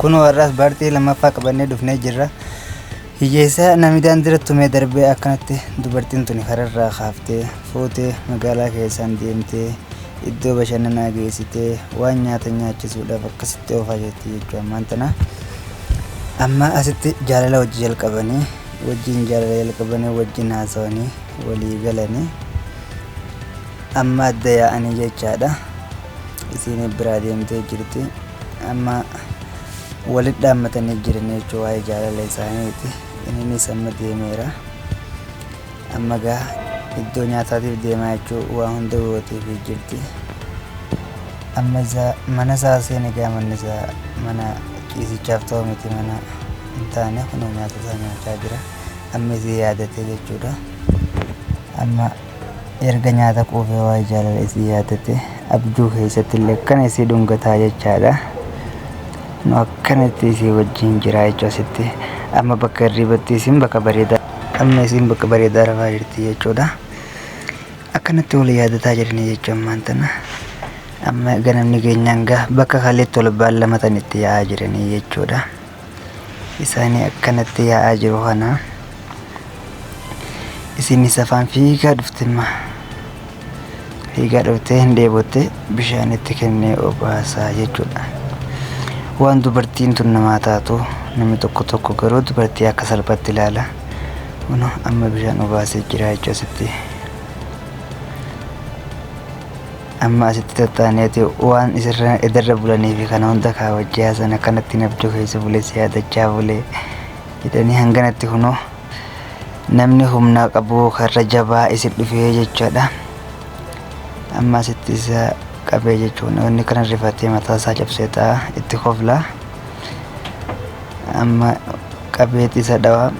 kun warraas baartii lammaffaa qabannee dhufnee jirra. Hiyyeessa namidaan dirattumee darbee akkanatti dubartiin tuni kararraa kaaftee fuutee magaalaa keessaan deemtee iddoo bashannanaa geessitee waan nyaata nyaachisuudhaaf akkasitti oofaa jirti jechuudha ammaan tana. Amma asitti jaalala wajjin jalqabanii wajjin haasawanii walii galanii amma adda yaa'anii jechaadha. Isiin biraa deemtee jirti. Amma walitti dhaammatanii jiran jechuudha waa'ee jaalala isaaniiti. Innis amma deemeera. Amma gaa iddoo nyaataatiif deemaa jechuudha waan hunda gooteef jirti. Amma mana isaa seenee gaa manni isaa mana ciisichaaf ta'u miti mana hin taane kunoo nyaata isaa nyaachaa jira. Amma isii yaadatee jechuudha. Amma erga nyaata quufee waa'ee jaalala isii yaadate abjuu keessatti illee akkana isii dhungataa jechaadha. No akkanatti isii wajjin jira jechuudha asitti. Amma bakka hirriibatti isiin bakka bareedaa amma isiin bakka bareedaa rafaa jirti jechuudha. Akkanatti wal yaadataa jiranii jechuudha ammaan tana. Amma ganamni keenyaan gaa bakka kaleetti wal baallamatanii itti yaa'aa jiranii jechuudha. Isaanii akkanatti yaa'aa jiru kana isiinis afaan fiigaa dhuftimma. Fiigaa dhuftee hin dheebotte bishaanitti kennee obaasaa jechuudha. Waan dubartiin tun namaa taatu namni tokko garuu dubartii akka salphaatti ilaala. Kunoo amma bishaan obaasee jira jechuudha asitti. Amma asitti tattaaneeti waan isirra bulanii fi kana hunda kaawwachaa haasan akkanatti nabjoo keessa bulee yaadachaa bulee jedhanii hanganatti kunoo namni humna qabu karra jabaa isin dhufee jechuudha. Amma asitti isa qabee jechuudha. Inni kana rifatee mataa isaa cabsee ta'a itti koflaa. Amma qabeeti isa dhawaa.